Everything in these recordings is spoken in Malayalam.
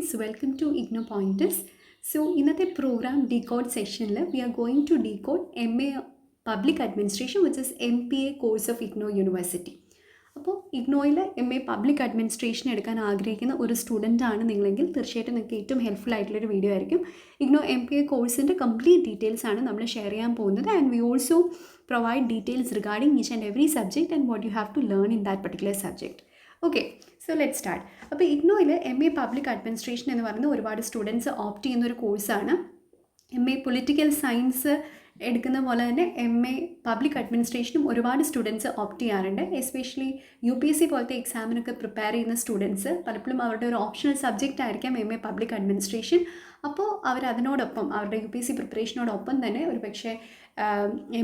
guys, welcome to Igno Pointers. So ഇന്നത്തെ പ്രോഗ്രാം ഡീകോഡ് സെക്ഷനിൽ we are going to decode MA public administration which is MPA course of IGNOU university. അപ്പോൾ ഇഗ്നോയിൽ MA പബ്ലിക് അഡ്മിനിസ്ട്രേഷൻ എടുക്കാൻ ആഗ്രഹിക്കുന്ന ഒരു സ്റ്റുഡൻ്റ് ആണ് നിങ്ങളെങ്കിൽ തീർച്ചയായിട്ടും നിങ്ങൾക്ക് ഏറ്റവും ഹെൽപ്ഫുൾ ആയിട്ടുള്ളൊരു വീഡിയോ ആയിരിക്കും. ഇഗ്നോ MPA കോഴ്സിൻ്റെ കംപ്ലീറ്റ് ഡീറ്റെയിൽസ് ആണ് നമ്മൾ ഷെയർ ചെയ്യാൻ പോകുന്നത്. And we also provide details regarding each and every subject and what you have to learn in that particular subject. Okay, so let start. അപ്പോൾ ഇഗ്നോയിൽ MA പബ്ലിക് അഡ്മിനിസ്ട്രേഷൻ എന്ന് പറയുന്ന ഒരുപാട് സ്റ്റുഡൻസ് ഓപ്റ്റ് ചെയ്യുന്നൊരു കോഴ്സാണ്. MA പൊളിറ്റിക്കൽ സയൻസ് എടുക്കുന്ന പോലെ തന്നെ MA പബ്ലിക് അഡ്മിനിസ്ട്രേഷനും ഒരുപാട് സ്റ്റുഡൻസ് ഓപ്റ്റ് ചെയ്യാറുണ്ട്. എസ്പെഷ്യലി UPSC പോലത്തെ എക്സാമിനൊക്കെ പ്രിപ്പയർ ചെയ്യുന്ന സ്റ്റുഡൻസ് പലപ്പോഴും അവരുടെ ഒരു ഓപ്ഷണൽ സബ്ജക്റ്റ് ആയിരിക്കാം MA പബ്ലിക് അഡ്മിനിസ്ട്രേഷൻ. അപ്പോൾ അവരതിനോടൊപ്പം അവരുടെ UPSC പ്രിപ്പറേഷനോടൊപ്പം തന്നെ ഒരു പക്ഷേ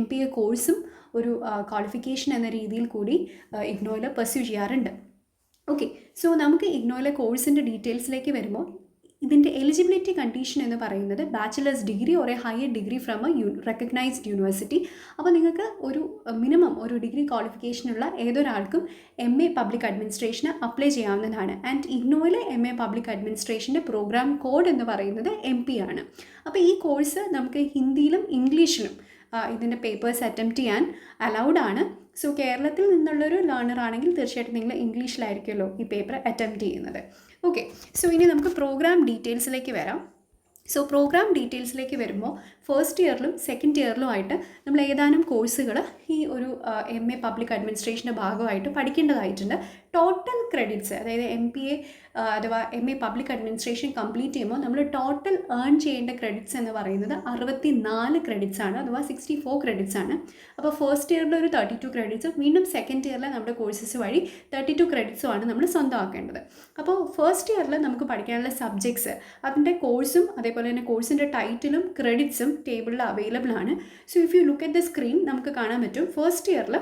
MPA കോഴ്സും ഒരു ക്വാളിഫിക്കേഷൻ എന്ന രീതിയിൽ കൂടി ഇഗ്നോയിൽ പെർസ്യൂ ചെയ്യാറുണ്ട്. ഓക്കെ, സോ നമുക്ക് ഇഗ്നോയിലെ കോഴ്സിൻ്റെ ഡീറ്റെയിൽസിലേക്ക് വരുമ്പോൾ ഇതിൻ്റെ എലിജിബിലിറ്റി കണ്ടീഷൻ എന്ന് പറയുന്നത് bachelors degree or a higher degree from a recognised university. അപ്പോൾ നിങ്ങൾക്ക് ഒരു മിനിമം ഒരു ഡിഗ്രി ക്വാളിഫിക്കേഷനുള്ള ഏതൊരാൾക്കും MA പബ്ലിക് അഡ്മിനിസ്ട്രേഷന് അപ്ലൈ ചെയ്യാവുന്നതാണ്. ആൻഡ് ഇഗ്നോയിലെ MA പബ്ലിക് അഡ്മിനിസ്ട്രേഷൻ്റെ പ്രോഗ്രാം കോഡ് എന്ന് പറയുന്നത് MP ആണ്. അപ്പോൾ ഈ കോഴ്സ് നമുക്ക് ഹിന്ദിയിലും ഇംഗ്ലീഷിലും ഇതിൻ്റെ പേപ്പേഴ്സ് അറ്റംപ്റ്റ് ചെയ്യാൻ അലൗഡ് ആണ്. സോ കേരളത്തിൽ നിന്നുള്ളൊരു ലേണർ ആണെങ്കിൽ തീർച്ചയായിട്ടും നിങ്ങൾ ഇംഗ്ലീഷിലായിരിക്കുമല്ലോ ഈ പേപ്പർ അറ്റംപ്റ്റ് ചെയ്യുന്നത്. ഓക്കെ, സോ ഇനി നമുക്ക് പ്രോഗ്രാം ഡീറ്റെയിൽസിലേക്ക് വരാം. സോ പ്രോഗ്രാം ഡീറ്റെയിൽസിലേക്ക് വരുമ്പോൾ ഫസ്റ്റ് ഇയറിലും സെക്കൻഡ് ഇയറിലും ആയിട്ട് നമ്മൾ ഏതാനും കോഴ്സുകൾ ഈ ഒരു MA പബ്ലിക് അഡ്മിനിസ്ട്രേഷൻ്റെ ഭാഗമായിട്ട് പഠിക്കേണ്ടതായിട്ടുണ്ട്. ടോട്ടൽ ക്രെഡിറ്റ്സ്, അതായത് MPA അഥവാ MA പബ്ലിക് അഡ്മിനിസ്ട്രേഷൻ കംപ്ലീറ്റ് ചെയ്യുമ്പോൾ നമ്മൾ ടോട്ടൽ ഏൺ ചെയ്യേണ്ട ക്രെഡിറ്റ്സ് എന്ന് പറയുന്നത് 64 ക്രെഡിറ്റ്സ് ആണ്, അഥവാ 64 ക്രെഡിറ്റ്സ് ആണ്. അപ്പോൾ ഫസ്റ്റ് ഇയറിൽ ഒരു 32 ക്രെഡിറ്റ്സും വീണ്ടും സെക്കൻഡ് ഇയറിൽ നമ്മുടെ കോഴ്സസ് വഴി 32 ക്രെഡിറ്റ്സും ആണ് നമ്മൾ സ്വന്തമാക്കേണ്ടത്. അപ്പോൾ ഫസ്റ്റ് ഇയറിൽ നമുക്ക് പഠിക്കാനുള്ള സബ്ജക്ട്സ് അതിൻ്റെ കോഴ്സും അതേപോലെ തന്നെ കോഴ്സിൻ്റെ ടൈറ്റിലും ക്രെഡിറ്റ്സും ടേബിളിൽ അവൈലബിൾ ആണ്. So if you look at the screen നമുക്ക് കാണാൻ പറ്റും ഫസ്റ്റ് ഇയറിൽ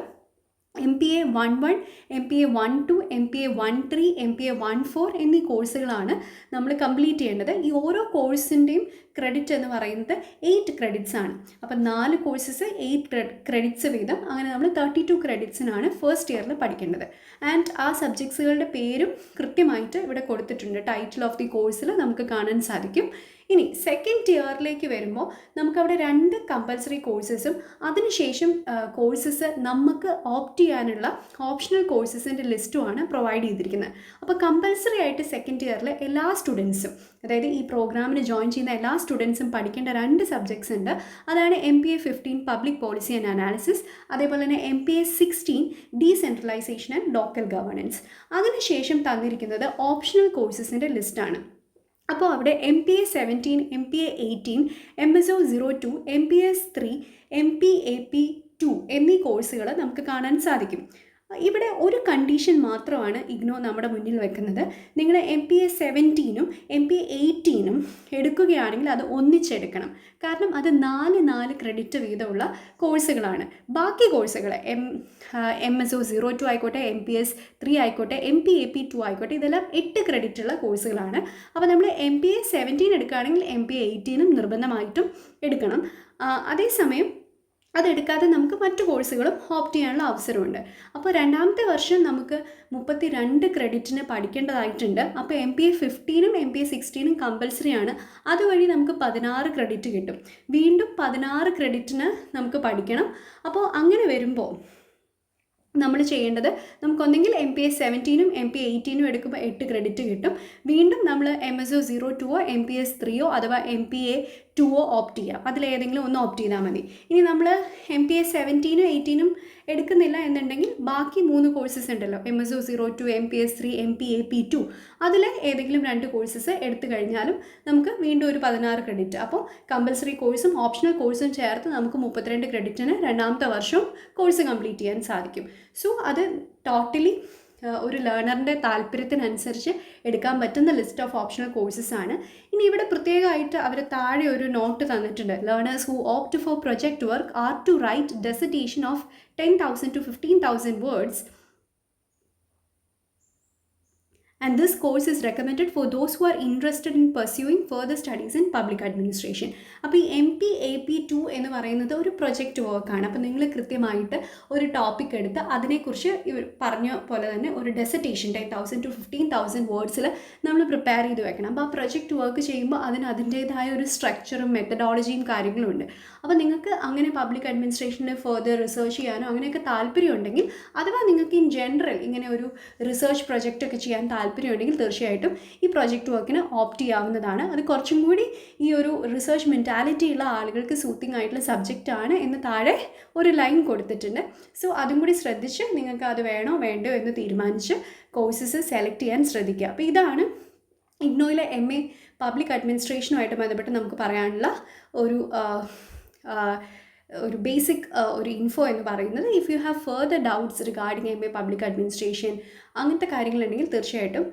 MPA 1-1, MPA 1-2, MPA 1-3, MPA 1-4 എന്നീ കോഴ്സുകളാണ് നമ്മൾ കംപ്ലീറ്റ് ചെയ്യേണ്ടത്. ഈ ഓരോ കോഴ്സിൻ്റെയും ക്രെഡിറ്റ് എന്ന് പറയുന്നത് 8 ക്രെഡിറ്റ്സ് ആണ്. അപ്പം 4 കോഴ്സസ് 8 ക്രെഡിറ്റ്സ് വീതം, അങ്ങനെ നമ്മൾ 32 ക്രെഡിറ്റ്സിനാണ് ഫസ്റ്റ് ഇയറിൽ പഠിക്കേണ്ടത്. ആൻഡ് ആ സബ്ജക്ട്സുകളുടെ പേരും കൃത്യമായിട്ട് ഇവിടെ കൊടുത്തിട്ടുണ്ട്. ടൈറ്റിൽ ഓഫ് ദി കോഴ്സിൽ നമുക്ക് കാണാൻ സാധിക്കും. ഇനി സെക്കൻഡ് ഇയറിലേക്ക് വരുമ്പോൾ നമുക്കവിടെ 2 കമ്പൽസറി കോഴ്സസും അതിനുശേഷം കോഴ്സസ് നമുക്ക് ഓപ്റ്റ് ചെയ്യാനുള്ള ഓപ്ഷണൽ കോഴ്സസിൻ്റെ ലിസ്റ്റുമാണ് പ്രൊവൈഡ് ചെയ്തിരിക്കുന്നത്. അപ്പോൾ കമ്പൽസറി ആയിട്ട് സെക്കൻഡ് ഇയറിൽ എല്ലാ സ്റ്റുഡൻസും, അതായത് ഈ പ്രോഗ്രാമിന് ജോയിൻ ചെയ്യുന്ന എല്ലാ സ്റ്റുഡൻസും പഠിക്കേണ്ട 2 സബ്ജക്ട്സ് ഉണ്ട്. അതാണ് MPA 15 public policy and analysis, അതേപോലെ തന്നെ MPA 16 decentralisation and local governance. അതിനുശേഷം തന്നിരിക്കുന്നത് ഓപ്ഷണൽ കോഴ്സസിൻ്റെ ലിസ്റ്റാണ്. അപ്പോൾ അവിടെ MPA 17, MPA 18, MSO 02, MPS 3, MPAP 2 എന്നീ കോഴ്സുകൾ നമുക്ക് കാണാൻ സാധിക്കും. ഇവിടെ ഒരു കണ്ടീഷൻ മാത്രമാണ് ഇഗ്നോ നമ്മുടെ മുന്നിൽ വെക്കുന്നത്. നിങ്ങൾ MPA 17ഉം MPA 18ഉം എടുക്കുകയാണെങ്കിൽ അത് ഒന്നിച്ചെടുക്കണം. കാരണം അത് 4 ക്രെഡിറ്റ് വീതമുള്ള കോഴ്സുകളാണ്. ബാക്കി കോഴ്സുകൾ MSO 02 ആയിക്കോട്ടെ, MPS 3 ആയിക്കോട്ടെ, MPAP 2 ആയിക്കോട്ടെ, ഇതെല്ലാം 8 ക്രെഡിറ്റ് ഉള്ള കോഴ്സുകളാണ്. അപ്പോൾ നമ്മൾ MPA 17 എടുക്കുകയാണെങ്കിൽ MPA 18ഉം നിർബന്ധമായിട്ടും എടുക്കണം. അതേസമയം അതെടുക്കാതെ നമുക്ക് മറ്റു കോഴ്സുകളും ഓപ്റ്റ് ചെയ്യാനുള്ള അവസരമുണ്ട്. അപ്പോൾ രണ്ടാമത്തെ വർഷം നമുക്ക് 32 ക്രെഡിറ്റിന് പഠിക്കേണ്ടതായിട്ടുണ്ട്. അപ്പോൾ MPA 15ഉം MPA 16ഉം കമ്പൽസറി ആണ്. അതുവഴി നമുക്ക് 16 ക്രെഡിറ്റ് കിട്ടും. വീണ്ടും 16 ക്രെഡിറ്റിന് നമുക്ക് പഠിക്കണം. അപ്പോൾ അങ്ങനെ വരുമ്പോൾ നമ്മൾ ചെയ്യേണ്ടത്, നമുക്കൊന്നെങ്കിൽ MPA 17ഉം MPA 18ഉം എടുക്കുമ്പോൾ 8 ക്രെഡിറ്റ് കിട്ടും. വീണ്ടും നമ്മൾ MSO 02 MPS 3 അഥവാ MPA 2 ഓപ്റ്റ് ചെയ്യാം. അതിലേതെങ്കിലും ഒന്ന് ഓപ്റ്റ് ചെയ്താൽ മതി. ഇനി നമ്മൾ MPA 17ഉം 18ഉം എടുക്കുന്നില്ല എന്നുണ്ടെങ്കിൽ ബാക്കി 3 കോഴ്സസ് ഉണ്ടല്ലോ, MSO 02, MPS 3, MPAP 2, അതിൽ ഏതെങ്കിലും 2 കോഴ്സസ് എടുത്തു കഴിഞ്ഞാലും നമുക്ക് വീണ്ടും ഒരു 16 ക്രെഡിറ്റ്. അപ്പോൾ കമ്പൽസറി കോഴ്സും ഓപ്ഷണൽ കോഴ്സും ചേർത്ത് നമുക്ക് 32 ക്രെഡിറ്റിന് രണ്ടാമത്തെ വർഷവും കോഴ്സ് കംപ്ലീറ്റ് ചെയ്യാൻ സാധിക്കും. സോ അത് ടോട്ടലി ഒരു ലേണറിൻ്റെ താല്പര്യത്തിനനുസരിച്ച് എടുക്കാൻ പറ്റുന്ന ലിസ്റ്റ് ഓഫ് ഓപ്ഷണൽ കോഴ്സസ് ആണ്. ഇനി ഇവിടെ പ്രത്യേകമായിട്ട് അവർ താഴെ ഒരു നോട്ട് തന്നിട്ടുണ്ട്. Learners who opt for project work are to write dissertation of 10,000 to 15,000 words and this course is recommended for those who are interested in pursuing further studies in public administration. അപ്പോൾ ഈ MPAP2 എന്ന് പറയുന്നത് ഒരു പ്രൊജക്റ്റ് വർക്കാണ്. അപ്പോൾ നിങ്ങൾ കൃത്യമായിട്ട് ഒരു ടോപ്പിക് എടുത്ത് അതിനെക്കുറിച്ച് പറഞ്ഞ പോലെ തന്നെ ഒരു ഡെസർട്ടേഷൻ 10,000 to 15,000 വേർഡ്സിൽ നമ്മൾ പ്രിപ്പയർ ചെയ്ത് വെക്കണം. അപ്പോൾ ആ പ്രൊജക്റ്റ് വർക്ക് ചെയ്യുമ്പോൾ അതിന് അതിൻ്റേതായ ഒരു സ്ട്രക്ചറും മെത്തഡോളജിയും കാര്യങ്ങളും ഉണ്ട്. അപ്പോൾ നിങ്ങൾക്ക് അങ്ങനെ പബ്ലിക് അഡ്മിനിസ്ട്രേഷനിൽ ഫർദർ റിസർച്ച് ചെയ്യാനോ അങ്ങനെയൊക്കെ താല്പര്യമുണ്ടെങ്കിൽ, അഥവാ നിങ്ങൾക്ക് ഇൻ ജനറൽ ഇങ്ങനെ ഒരു റിസർച്ച് പ്രൊജക്റ്റ് ഒക്കെ ചെയ്യാൻ താല്പര്യമുണ്ടെങ്കിൽ തീർച്ചയായിട്ടും ഈ പ്രൊജക്റ്റ് വർക്കിന് ഓപ്റ്റ് ചെയ്യാവുന്നതാണ്. അത് കുറച്ചും കൂടി ഈ ഒരു റിസർച്ച് മെൻറ്റാലിറ്റി ഉള്ള ആളുകൾക്ക് സൂത്തിങ് ആയിട്ടുള്ള സബ്ജക്റ്റ് ആണ് എന്ന് താഴെ ഒരു ലൈൻ കൊടുത്തിട്ടുണ്ട്. സോ അതും കൂടി ശ്രദ്ധിച്ച് നിങ്ങൾക്ക് അത് വേണോ വേണ്ടോ എന്ന് തീരുമാനിച്ച് കോഴ്സസ് സെലക്ട് ചെയ്യാൻ ശ്രദ്ധിക്കുക. അപ്പോൾ ഇതാണ് ഇഗ്നോയിലെ MA പബ്ലിക് അഡ്മിനിസ്ട്രേഷനുമായിട്ട് ബന്ധപ്പെട്ട് നമുക്ക് പറയാനുള്ള ഒരു ബേസിക് ഒരു ഇൻഫോ എന്ന് പറയുന്നത്. If you have further doubts regarding MA public administration അങ്ങനത്തെ കാര്യങ്ങളുണ്ടെങ്കിൽ തീർച്ചയായിട്ടും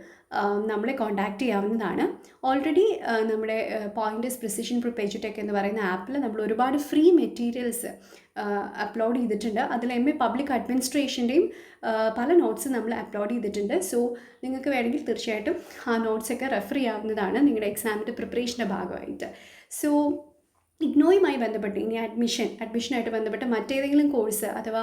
നമ്മളെ കോൺടാക്റ്റ് ചെയ്യാവുന്നതാണ്. ഓൾറെഡി നമ്മുടെ പോയിൻറ്റേഴ്സ് പ്രിസിഷൻ ഫോർ എഡ്യൂടെക് എന്ന് പറയുന്ന ആപ്പിൽ നമ്മൾ ഒരുപാട് ഫ്രീ മെറ്റീരിയൽസ് അപ്ലോഡ് ചെയ്തിട്ടുണ്ട്. അതിൽ MA പബ്ലിക് അഡ്മിനിസ്ട്രേഷൻ്റെയും പല നോട്ട്സ് നമ്മൾ അപ്ലോഡ് ചെയ്തിട്ടുണ്ട്. സോ നിങ്ങൾക്ക് വേണമെങ്കിൽ തീർച്ചയായിട്ടും ആ നോട്ട്സൊക്കെ റെഫർ ചെയ്യാവുന്നതാണ് നിങ്ങളുടെ എക്സാമിൻ്റെ പ്രിപ്പറേഷൻ്റെ ഭാഗമായിട്ട്. സോ ഇഗ്നോയുമായി ബന്ധപ്പെട്ട് ഇനി അഡ്മിഷനായിട്ട് ബന്ധപ്പെട്ട് മറ്റേതെങ്കിലും കോഴ്സ് അഥവാ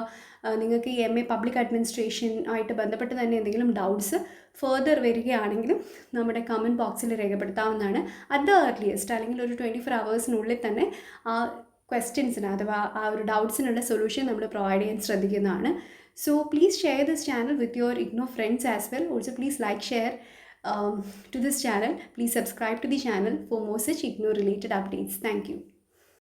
നിങ്ങൾക്ക് ഈ MA പബ്ലിക് അഡ്മിനിസ്ട്രേഷൻ ആയിട്ട് ബന്ധപ്പെട്ട് തന്നെ എന്തെങ്കിലും ഡൗട്ട്സ് ഫർദർ വരികയാണെങ്കിലും നമ്മുടെ കമൻറ്റ് ബോക്സിൽ രേഖപ്പെടുത്താവുന്നതാണ്. അറ്റ് ദ ഏർലിയസ്റ്റ് അല്ലെങ്കിൽ ഒരു 24 hours തന്നെ ആ ക്വസ്റ്റ്യൻസിന് അഥവാ ആ ഒരു ഡൗട്ട്സിനുള്ള സൊല്യൂഷൻ നമ്മൾ പ്രൊവൈഡ് ചെയ്യാൻ ശ്രദ്ധിക്കുന്നതാണ്. So please share this channel with your IGNOU friends as well. Also please like share to this channel. Please subscribe to the channel for more such IGNOU related updates. Thank you.